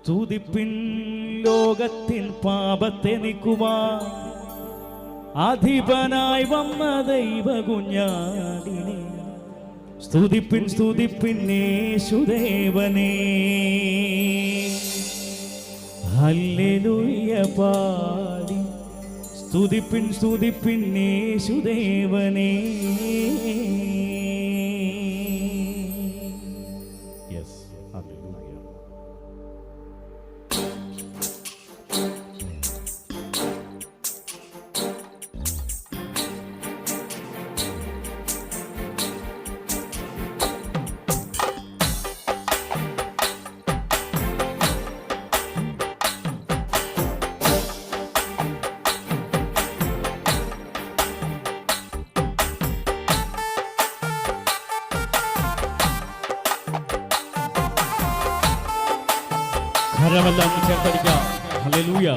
സ്തുതിപ്പിൻ ലോകത്തിൻ പാപത്തെ നീക്കുവാൻ അധിപനായി വന്ന ദൈവ കുഞ്ഞാടിനെ സ്തുതിപ്പിൻ സ്തുതിപ്പിൻ യേശുദേവനെ. ഹല്ലേലൂയ പാടി സ്തുതിപ്പിൻ സ്തുതിപ്പിൻ യേശുദേവനെ. കരമെല്ലാം ചേർത്തടിക്കാം. ഹല്ലേലൂയ.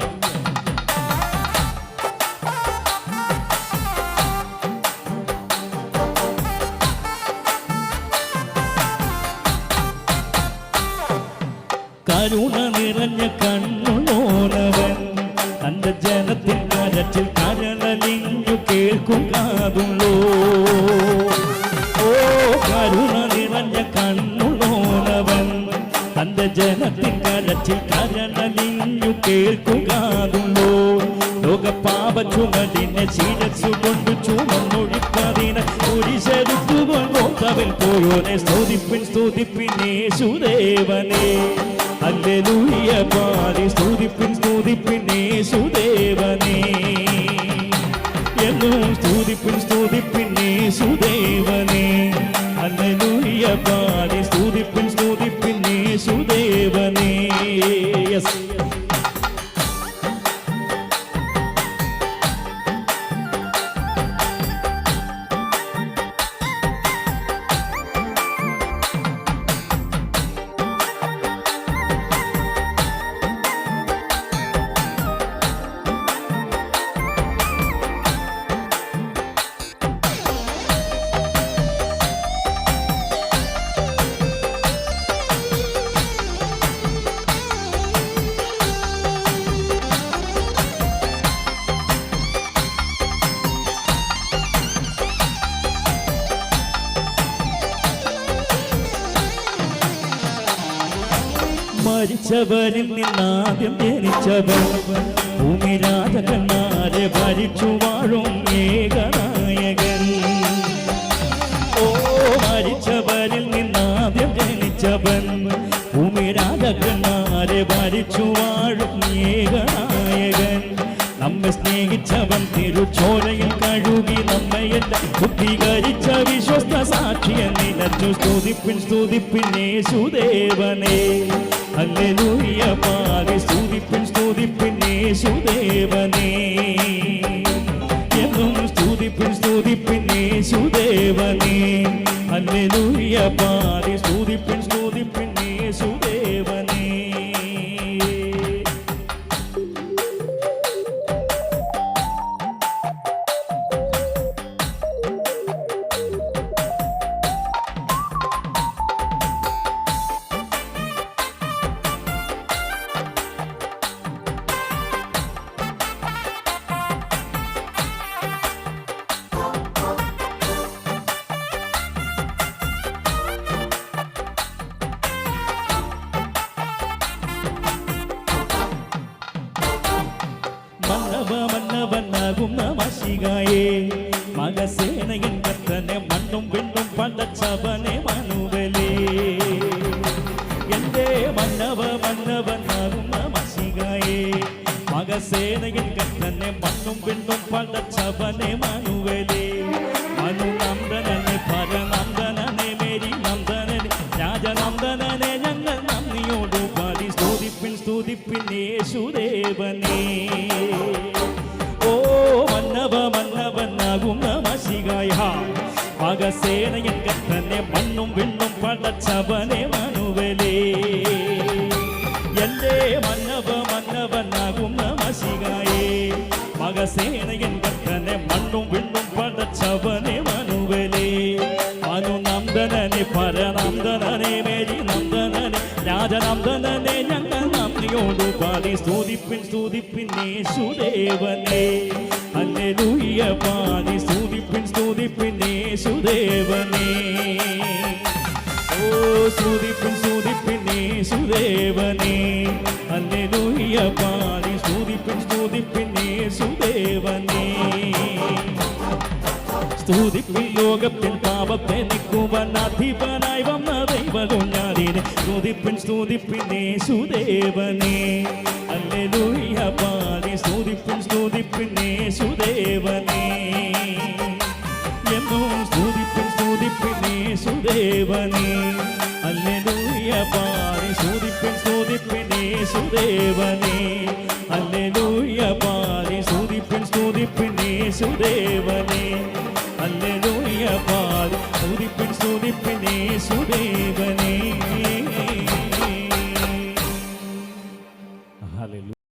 കരുണ നിറഞ്ഞ കണ്ണുള്ളോനവൻ തന്റെ ജനത്തിൻ കരച്ചിൽ കരളലിഞ്ഞു കേൾക്കും കാതുള്ളോ. ഓ കരുണ നിറഞ്ഞ കണ്ണുള്ളോനവൻ തന്റെ ജനത്തിൻ കരച്ചിൽ കരളലിഞ്ഞു കേൾക്കുകാതുള്ളോ. ലോകപാപ ചുമടിനെ ശിരസ്സുകൊണ്ടു ചുമന്നൊഴിപ്പതിനെ കുരിശെടുത്തുകൊണ്ടോത്തവൻ പോയോനെ സ്തുതിപ്പിൻ സ്തുതിപ്പിൻ യേശുദേവനെ. ഹല്ലേലൂയ പാടി സ്തുതിപ്പിൻ സ്തുതിപ്പിൻ യേശുദേവനെ. എന്നും സ്തുതിപ്പിൻ സ്തുതിപ്പിൻ യേശുദേവനെ. ഹല്ലേലൂയ പാടി സ്തുതിപ്പിൻ സ്തുതിപ്പിൻ യേശുദേവനെ. യെസ്. മരിച്ചവരിൽ നിന്നാദ്യം ജനിച്ചവൻ ഭൂമിരാജകന്മാരെ ഭരിച്ചു വാഴും ഏകനായകൻ. ഓ മരിച്ചവരിൽ നിന്നാദ്യം ജനിച്ചവൻ ഭൂമിരാജകന്മാരെ ഭരിച്ചു വാഴും ഏകനായകൻ. നമ്മെ സ്നേഹിച്ചവൻ തിരുച്ചോരയിൽ കഴുകി നമ്മയെല്ലാം ശുദ്ധീകരിച്ച വിശ്വസ്ത സാക്ഷിയെ നിലച്ചു സ്തുതിപ്പിൻ സ്തുതിപ്പിൻ യേശുദേവനെ. ഹല്ലേലൂയ പാടി സ്തുതിപ്പിൻ സ്തുതിപ്പിൻ യേശുദേവനെ. എന്നും സ്തുതിപ്പിൻ സ്തുതിപ്പിൻ യേശുദേവനെ. ഹല്ലേലൂയ പാടി സ്തുതിപ്പിൻ സ്തുതിപ്പിൻ യേശുദേവനെ. മന്നവനാകുന്ന മശികായേ മകസേനയിൻ കർത്തനെ മണ്ണും വിണ്ണും പടച്ചവനെ മനുവലേ. എന്റെ മന്നവനാകുന്ന മശികായേ മകസേനയിൻ കർത്തനെ മണ്ണും വിണ്ണും പടച്ചവനെ മനുവലേ. മനുനന്ദനനെ പരനന്ദനനെ മേരി നന്ദനനെ രാജനന്ദനനെ ഞങ്ങൾ നന്ദിയോടു പാടി സ്തുതിപ്പിൻ സ്തുതിപ്പിൻ യേശുദേവനെ. ഓ മന്നവനാകുന്ന മശികായ മകസേനയൻ കർത്തനെ മണ്ണും വിണ്ണും പടച്ചവനെ മനുവലേ. എന്റെ മന്നവനാകുന്ന മശികായേ മകസേനയൻ കർത്തനെ മണ്ണും വിണ്ണും പടച്ചവനെ മനുവലേ. അനുനന്ദനനെ പരനന്ദനനെ മേരി നന്ദനനെ രാജനന്ദനനെ ഞങ്ങൾ നന്ദിയോടു പാടി സ്തുതിപ്പിൻ സ്തുതിപ്പിൻ യേശുദേവനെ ഹല്ലേലൂയ പാടി സ്തുതിപ്പിൻ സ്തുതിപ്പിൻ യേശുദേവനെ ഓ സ്തുതിപ്പിൻ സ്തുതിപ്പിൻ യേശുദേവനെ ഹല്ലേലൂയ പാടി സ്തുതിപ്പിൻ സ്തുതിപ്പിൻ യേശുദേവനെ സ്തുതിപ്പിൻ ലോകത്തിൻ പാപത്തെ നീക്കുവാൻ അധിപനായി വന്ന ദൈവകുഞ്ഞാടിനെ സ്തുതിപ്പിൻ സ്തുതിപ്പിൻ യേശുദേവനെ ഹല്ലേലൂയ പാടി സ്തുതിപ്പിൻ സ്തുതിപ്പിൻ യേശുദേവനെ എന്നും സ്തുതിപ്പിൻ സ്തുതിപ്പിൻ യേശുദേവനെ ഹല്ലേലൂയ പാടി സ്തുതിപ്പിൻ സ്തുതിപ്പിൻ യേശുദേവനെ ഹല്ലേലൂയ പാടി സ്തുതിപ്പിൻ സ്തുതിപ്പിൻ യേശുദേവനെ ഹല്ലേലൂയ പാടി സ്തുതിപ്പിൻ സ്തുതിപ്പിൻ യേശുദേവനെ ഹല്ലേലൂയ.